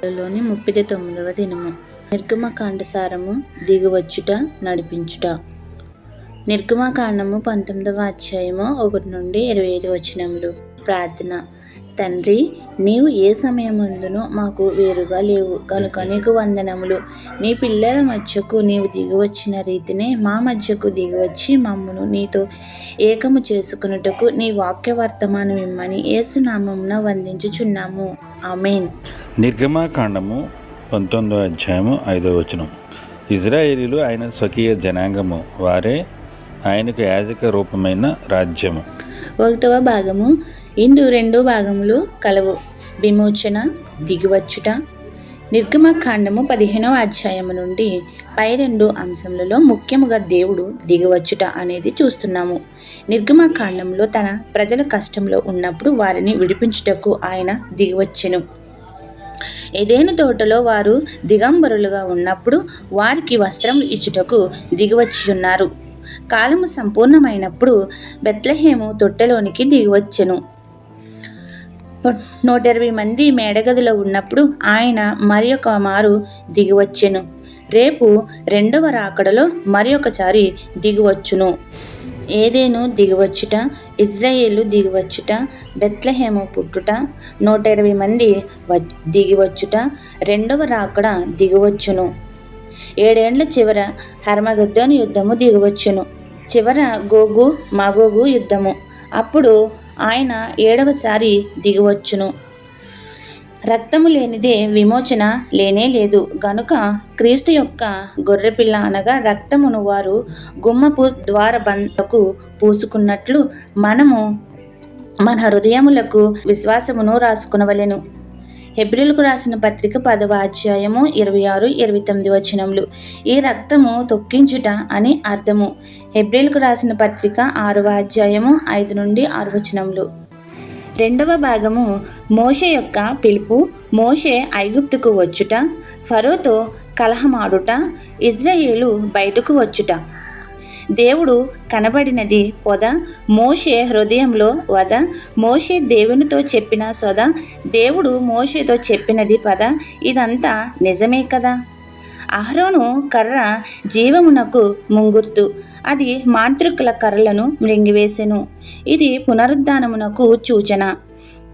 లోని 39వ దినము. నిర్గమకాండసారము దిగువచ్చుట నడిపించుట. నిర్గమకాండము 19వ అధ్యాయము 1 నుండి 25 వచనములు. ప్రార్థన. తండ్రి, నీవు ఏ సమయమందునూ మాకు వేరుగా లేవు కనుక నీకు వందనములు. నీ పిల్లల మధ్యకు నీవు దిగివచ్చిన రీతినే మా మధ్యకు దిగివచ్చి మమ్మును నీతో ఏకము చేసుకున్నటకు నీ వాక్య వర్తమానం ఇమ్మని యేసునామమున వందించుచున్నాము. ఆమేన్. నిర్గమకాండము 19వ అధ్యాయము 5వ వచనం. ఇజ్రాయేలీలు ఆయన స్వకీయ జనాంగము, వారే ఆయనకు యాజక రూపమైన రాజ్యము. 1వ భాగము. ఇందు 2 భాగములు కలవు. విమోచన, దిగివచ్చుట. నిర్గమకాండము 15వ అధ్యాయము నుండి పై 2 అంశములలో ముఖ్యముగా దేవుడు దిగివచ్చుట అనేది చూస్తున్నాము. నిర్గమకాండంలో తన ప్రజల కష్టంలో ఉన్నప్పుడు వారిని విడిపించుటకు ఆయన దిగివచ్చెను. ఏదెను తోటలో వారు దిగంబరులుగా ఉన్నప్పుడు వారికి వస్త్రం ఇచ్చుటకు దిగివచ్చి ఉన్నారు. కాలము సంపూర్ణమైనప్పుడు బెత్లెహేము తొట్టెలోనికి దిగివచ్చెను. 120 మంది మేడగదిలో ఉన్నప్పుడు ఆయన మరి ఒక మారు దిగివచ్చెను. రేపు 2వ రాకడలో మరి ఒకసారి దిగివచ్చును. ఏదెను దిగివచ్చుట, ఇజ్రాయేలు దిగివచ్చుట, బెత్లెహేము పుట్టుట, 120 మంది దిగివచ్చుట, 2వ రాకడ దిగివచ్చును. 7 ఏండ్ల చివర హర్మగద్దోను యుద్ధము దిగివచ్చును. చివర గోగు మాగోగు యుద్ధము. అప్పుడు ఆయన 7వసారి దిగివచ్చును. రక్తము లేనిదే విమోచన లేనే లేదు గనుక క్రీస్తు యొక్క గొర్రెపిల్ల అనగా రక్తమును వారు గుమ్మపు ద్వారబంధకు పూసుకున్నట్లు మనము మన హృదయములకు విశ్వాసమును రాసుకునవలెను. హెబ్రీయులకు రాసిన పత్రిక 10వ అధ్యాయము 26-29 వచనములు. ఈ రక్తము తొక్కించుట అని అర్థము. హెబ్రీయులకు రాసిన పత్రిక 6వ అధ్యాయము 5 నుండి 6 వచనములు. 2వ భాగము. మోషే యొక్క పిలుపు. మోషే ఐగుప్తుకు వచ్చుట, ఫరోతో కలహమాడుట, ఇజ్రాయేలు బయటకు వచ్చుట. దేవుడు కనబడినది పొద, మోషే హృదయంలో వద. మోషే దేవునితో చెప్పిన సొద, దేవుడు మోషేతో చెప్పినది పద. ఇదంతా నిజమే కదా. అహరోను కర్ర జీవమునకు ముంగుర్తు. అది మాంత్రికుల కర్రలను మృంగివేసెను. ఇది పునరుద్ధానమునకు సూచన.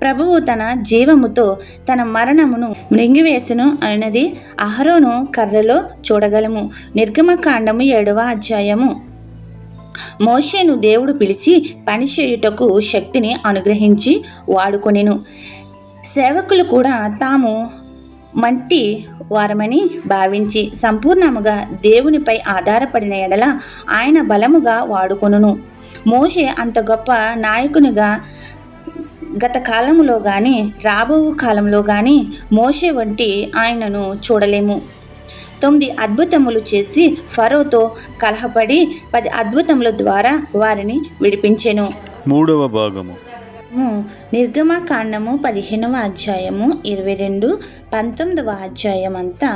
ప్రభువు తన జీవముతో తన మరణమును మృంగివేసెను అన్నది అహరోను కర్రలో చూడగలము. నిర్గమకాండము 7వ అధ్యాయము. మోషేను దేవుడు పిలిచి పనిచేయుటకు శక్తిని అనుగ్రహించి వాడుకొనెను. సేవకులు కూడా తాము మట్టి వారమని భావించి సంపూర్ణముగా దేవునిపై ఆధారపడిన ఎడల ఆయన బలముగా వాడుకొనును. మోషే అంత గొప్ప నాయకునిగా గత కాలంలో కానీ రాబో కాలంలో కానీ మోషే వంటి ఆయనను చూడలేము. 9 అద్భుతములు చేసి ఫరోతో కలహపడి 10 అద్భుతముల ద్వారా వారిని విడిపించెను. 3వ భాగము. నిర్గమకాండము 15వ అధ్యాయము 22, 19వ అధ్యాయం అంతా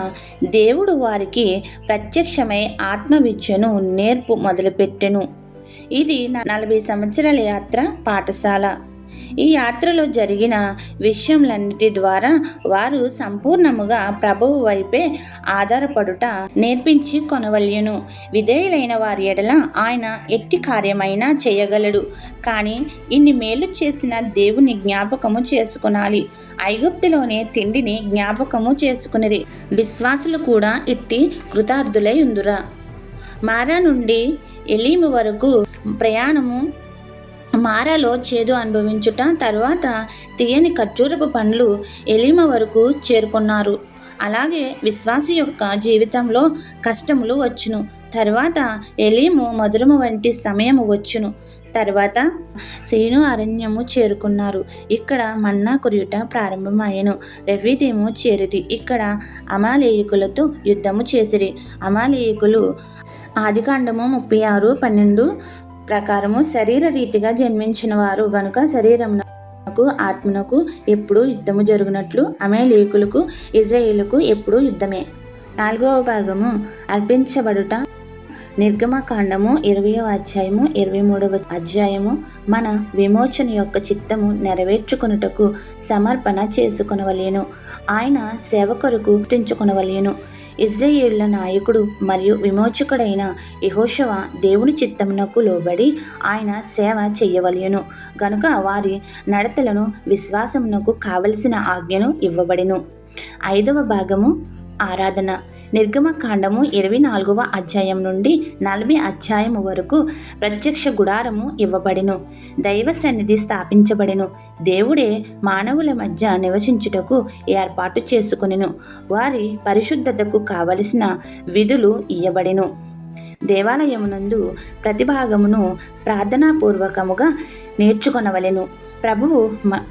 దేవుడు వారికి ప్రత్యక్షమై ఆత్మవిద్యను నేర్పు మొదలుపెట్టెను. ఇది 40 సంవత్సరాల యాత్ర పాఠశాల. ఈ యాత్రలో జరిగిన విషయములన్నిటి ద్వారా వారు సంపూర్ణముగా ప్రభువు వైపే ఆధారపడుట నేర్పించి కొనవలెను. విధేయులైన వారి ఎడల ఆయన ఎట్టి కార్యమైనా చేయగలడు. కానీ ఇన్ని మేలు చేసిన దేవుని జ్ఞాపకము చేసుకునాలి. ఐగుప్తులోనే తిండిని జ్ఞాపకము చేసుకునేది. విశ్వాసులు కూడా ఇట్టి కృతార్థులై ఉందురా. మారా నుండి ఎలీము వరకు ప్రయాణము. మారాలో చేదు అనుభవించుట, తర్వాత తీయని ఖర్జూరపు పండ్లు ఎలీమ వరకు చేరుకున్నారు. అలాగే విశ్వాసి యొక్క జీవితంలో కష్టములు వచ్చును. తర్వాత ఎలీము మధురము వంటి సమయము వచ్చును. తర్వాత సీను అరణ్యము చేరుకున్నారు. ఇక్కడ మన్నా కురియుట ప్రారంభమయ్యను. రెఫీదీము చేరిరి. ఇక్కడ అమాలేయుకులతో యుద్ధము చేసిరి. అమాలేయుకులు ఆదికాండము 36:12 ప్రకారము శరీర రీతిగా జన్మించిన వారు గనుక శరీరమునకు ఆత్మనకు ఎప్పుడు యుద్ధము జరుగునట్లు అమాలేకులకు ఇజ్రాయేలుకు ఎప్పుడు యుద్ధమే. 4వ భాగము. అర్పించబడుట. నిర్గమకాండము 20వ అధ్యాయము 23వ అధ్యాయము మన విమోచన యొక్క చిత్తము నెరవేర్చుకొనుటకు సమర్పణ చేసుకొనవలెను. ఆయన సేవ కొరకు సృష్టించుకొనవలెను. ఇశ్రాయేలుల నాయకుడు మరియు విమోచకుడైన యెహోషువ దేవుని చిత్తమునకు లోబడి ఆయన సేవ చెయ్యవలెను గనుక వారి నడతలను విశ్వాసమునకు కావలసిన ఆజ్ఞను ఇవ్వబడెను. 5వ భాగము ఆరాధన. నిర్గమకాండము 24వ అధ్యాయం నుండి 40 అధ్యాయము వరకు ప్రత్యక్ష గుడారము ఇవ్వబడెను. దైవ సన్నిధి స్థాపించబడెను. దేవుడే మానవుల మధ్య నివసించుటకు ఏర్పాటు చేసుకొనెను. వారి పరిశుద్ధతకు కావలసిన విధులు ఇయ్యబడెను. దేవాలయమునందు ప్రతి భాగమును ప్రార్థనాపూర్వకముగా నేర్చుకొనవలెను. ప్రభువు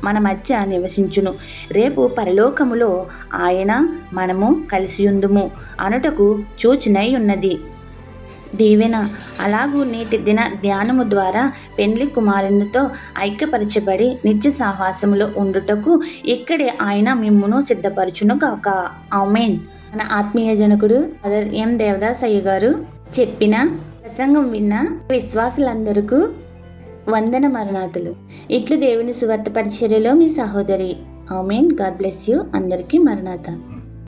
మన మధ్య నివసించును. రేపు పరలోకములో ఆయన మనము కలిసియుందుము అనుటకు సూచనై ఉన్నది. దీవెన. అలాగూ నేటి దిన ధ్యానము ద్వారా పెండ్లి కుమారునితో ఐక్యపరచబడి నిత్య సాహసములో ఉండుటకు ఇక్కడే ఆయన మిమ్మును సిద్ధపరచును గాక. ఆమేన్. మన ఆత్మీయ జనకుడు ఫాదర్ ఎం దేవదాస్ అయ్య గారు చెప్పిన ప్రసంగం విన్న విశ్వాసులందరికీ వందన మరణాతులు. ఇట్లు దేవుని సువార్త పరిచర్యలో మీ సహోదరి. ఆమేన్. God bless you. అందరికీ మరణాత.